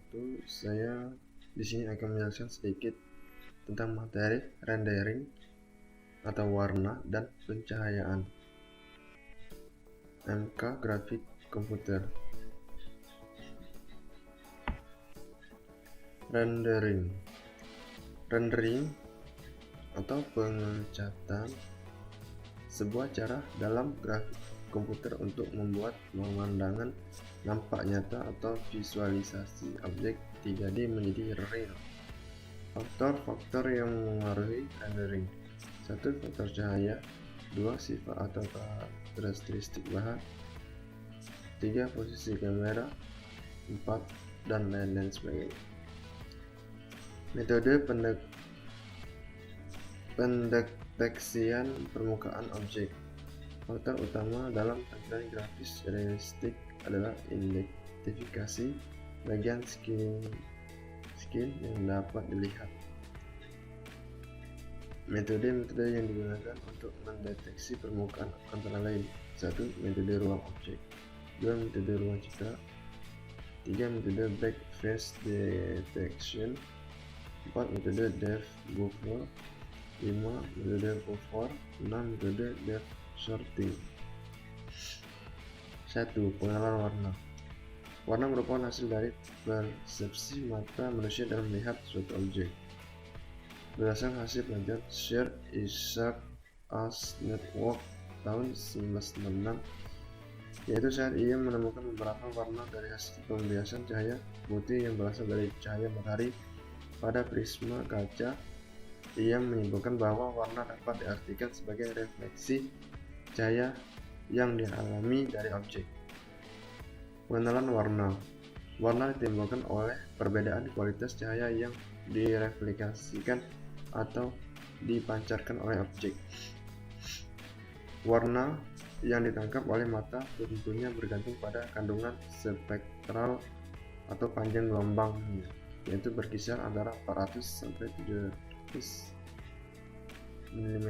1, saya di sini akan menjelaskan sedikit tentang materi rendering atau warna dan pencahayaan. MK grafik komputer. Rendering atau pengecatan sebuah cara dalam grafik komputer untuk membuat pemandangan nampak nyata atau visualisasi objek 3D menjadi real. Faktor-faktor yang mempengaruhi rendering: 1. Faktor cahaya, 2. Sifat atau karakteristik bahan, 3. Posisi kamera, 4, dan lain-lain sebagainya. Metode pendeteksian permukaan objek. Faktor utama dalam tampilan grafis realistik adalah identifikasi bagian skin yang dapat dilihat. Metode-metode yang digunakan untuk mendeteksi permukaan antara lain: 1. Metode ruang objek, 2. Metode ruang citra, 3. Metode backface detection, 4. Metode depth buffer, 5. Metode buffer, 6. Metode depth sorting. 1. Pengenalan warna. Warna merupakan hasil dari persepsi mata manusia dalam melihat suatu objek. Berdasarkan hasil penelitian Sir Isaac Ash Network tahun 1996, yaitu saat ia menemukan beberapa warna dari hasil pembiasan cahaya putih yang berasal dari cahaya matahari pada prisma kaca. Ia menyimpulkan bahwa warna dapat diartikan sebagai refleksi cahaya yang dialami dari objek. Pengenalan warna. Warna ditimbulkan oleh perbedaan kualitas cahaya yang direfleksikan atau dipancarkan oleh objek. Warna yang ditangkap oleh mata tentunya bergantung pada kandungan spektral atau panjang gelombangnya, yaitu berkisar antara 400 sampai 700 mm.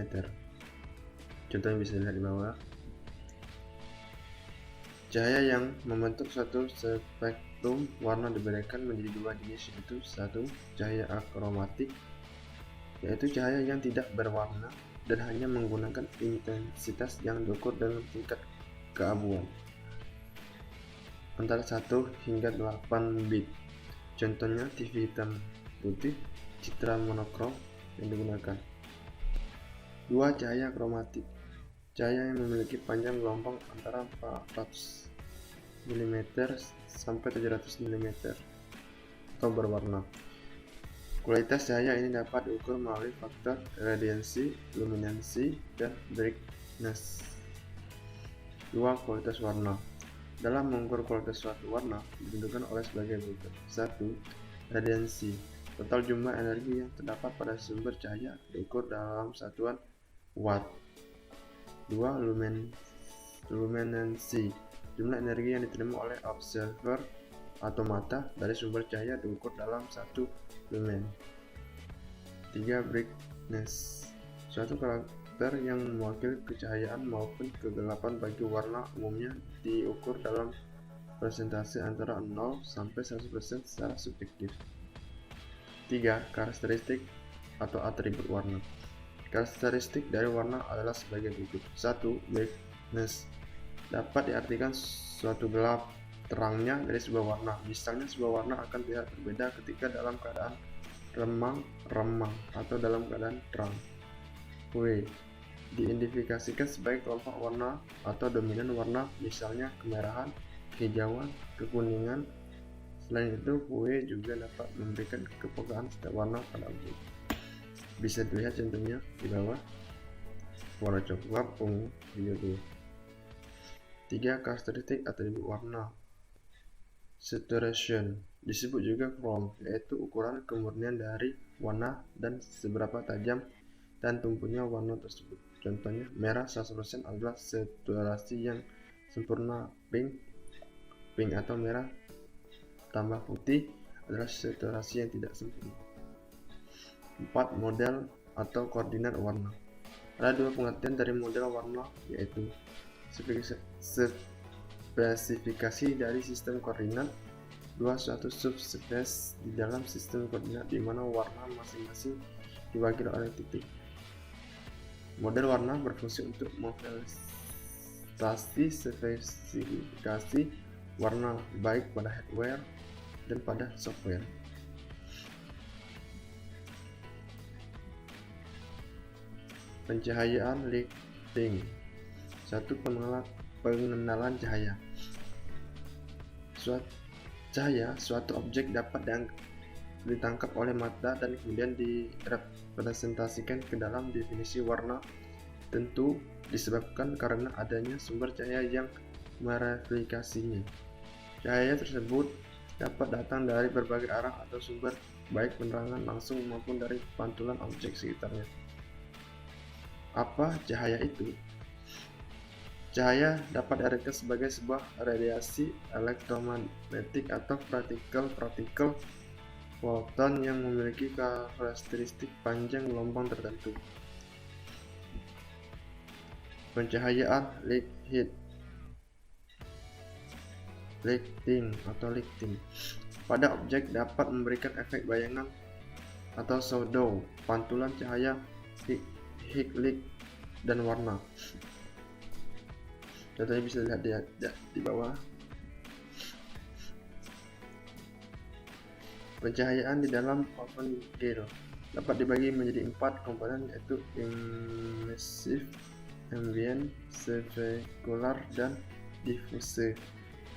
Contohnya bisa dilihat di bawah. Cahaya yang membentuk suatu spektrum warna dibedakan menjadi dua jenis, yaitu 1. Cahaya akromatik, yaitu cahaya yang tidak berwarna dan hanya menggunakan intensitas yang diukur dengan tingkat keabuan antara 1 hingga 8 bit. Contohnya TV hitam putih, citra monokrom yang digunakan. 2. Cahaya kromatik, cahaya yang memiliki panjang gelombang antara 400 mm sampai 700 mm atau berwarna. Kualitas cahaya ini dapat diukur melalui faktor radiansi, luminansi, dan brightness. 2. Kualitas warna. Dalam mengukur kualitas suatu warna ditentukan oleh sebagai berikut. 1. Radiansi, total jumlah energi yang terdapat pada sumber cahaya diukur dalam satuan watt. 2. Luminansi, jumlah energi yang diterima oleh observer atau mata dari sumber cahaya diukur dalam 1 lumen. 3. Brightness, suatu karakter yang mewakili kecahayaan maupun kegelapan bagi warna, umumnya diukur dalam persentase antara 0 sampai 100% secara subjektif. 3. Karakteristik atau atribut warna. Karakteristik dari warna adalah sebagai berikut. 1. Brightness, dapat diartikan suatu gelap terangnya dari sebuah warna. Misalnya, sebuah warna akan terlihat berbeda ketika dalam keadaan remang atau dalam keadaan terang. W. Diidentifikasikan sebagai kelompok warna atau dominan warna, misalnya kemerahan, kehijauan, kekuningan. Selain itu, W juga dapat memberikan kepekaan setiap warna pada objek. Bisa dilihat contohnya di bawah. Warna coklat, ungu, hijau. 3. Karakteristik atribut warna. Saturation, disebut juga chrome, yaitu ukuran kemurnian dari warna dan seberapa tajam dan tumpunya warna tersebut. Contohnya, merah 100% adalah saturasi yang sempurna. Pink atau merah tambah putih adalah saturasi yang tidak sempurna. 4. Model atau koordinat warna. Ada dua pengertian dari model warna, yaitu spesifikasi dari sistem koordinat suatu subspace di dalam sistem koordinat di mana warna masing-masing dibagi oleh titik. Model warna berfungsi untuk memfasilitasi spesifikasi warna baik pada hardware dan pada software. Pencahayaan lighting. Satu pengenalan cahaya. Suatu objek dapat ditangkap oleh mata dan kemudian direpresentasikan ke dalam definisi warna tentu disebabkan karena adanya sumber cahaya yang mereplikasinya. Cahaya tersebut dapat datang dari berbagai arah atau sumber, baik penerangan langsung maupun dari pantulan objek sekitarnya. Apa cahaya itu? Cahaya dapat diartikan sebagai sebuah radiasi elektromagnetik atau partikel foton yang memiliki karakteristik panjang gelombang tertentu. Pencahayaan lighting pada objek dapat memberikan efek bayangan atau shadow, pantulan cahaya, highlight, dan warna. Contohnya bisa dilihat di bawah. Pencahayaan di dalam open gale dapat dibagi menjadi 4 komponen, yaitu emissive, ambient, specular, dan diffuse.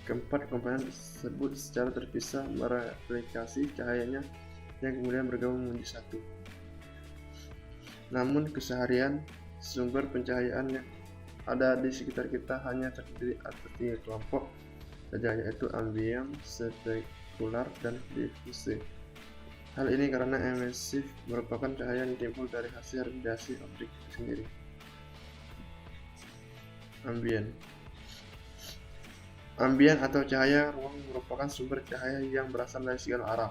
Keempat komponen tersebut secara terpisah mereplikasi cahayanya yang kemudian bergabung menjadi satu. Namun keseharian sumber pencahayaan yang ada di sekitar kita hanya terdiri atas 3 kelompok saja, yaitu ambient, specular, dan diffuse. Hal ini karena emissive merupakan cahaya yang timbul dari hasil radiasi objek sendiri. Ambient atau cahaya ruang merupakan sumber cahaya yang berasal dari segala arah.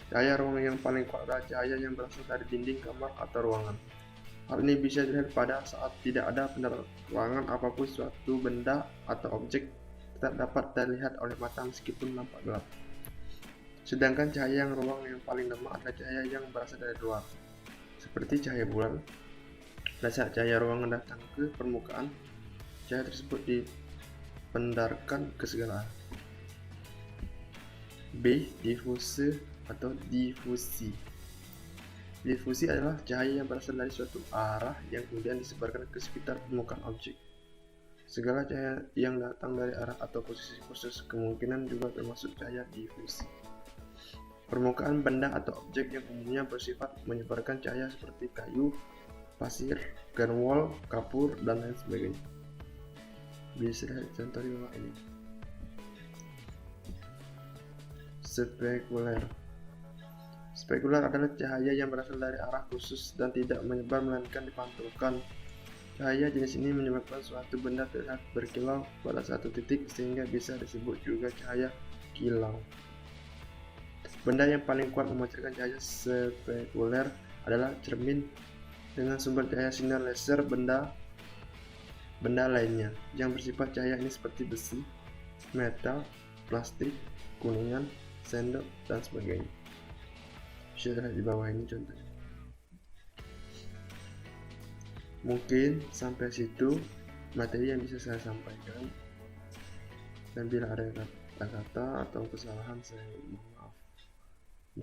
Cahaya ruang yang paling kuat adalah cahaya yang berasal dari dinding kamar atau ruangan. Hal ini bisa dilihat pada saat tidak ada penerangan apapun, suatu benda atau objek tetap dapat terlihat oleh mata meskipun nampak gelap. Sedangkan cahaya ruang yang paling lemah adalah cahaya yang berasal dari luar, seperti cahaya bulan. Pada saat cahaya ruangan datang ke permukaan, cahaya tersebut dipendarkan ke segala arah. B. Diffuse atau difusi. Difusi adalah cahaya yang berasal dari suatu arah yang kemudian disebarkan ke sekitar permukaan objek. Segala cahaya yang datang dari arah atau posisi khusus kemungkinan juga termasuk cahaya difusi. Permukaan benda atau objek yang umumnya bersifat menyebarkan cahaya seperti kayu, pasir, gunwale, kapur, dan lain sebagainya. Bisa lihat contoh di bawah ini. Spekular adalah cahaya yang berasal dari arah khusus dan tidak menyebar melainkan dipantulkan. Cahaya jenis ini menyebabkan suatu benda terlihat berkilau pada satu titik sehingga bisa disebut juga cahaya kilau. Benda yang paling kuat memancarkan cahaya spekuler adalah cermin dengan sumber cahaya sinar laser benda lainnya yang bersifat cahaya ini seperti besi, metal, plastik, kuningan, sendok, dan sebagainya. Bisa lihat di bawah ini contohnya. Mungkin sampai situ materi yang bisa saya sampaikan, dan bila ada kata-kata atau kesalahan saya mohon maaf.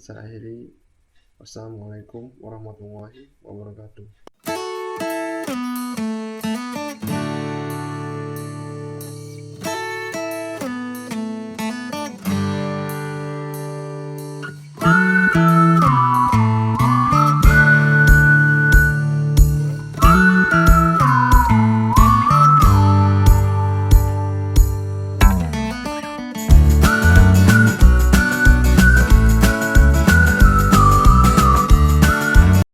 Saya akhiri. Wassalamualaikum warahmatullahi wabarakatuh.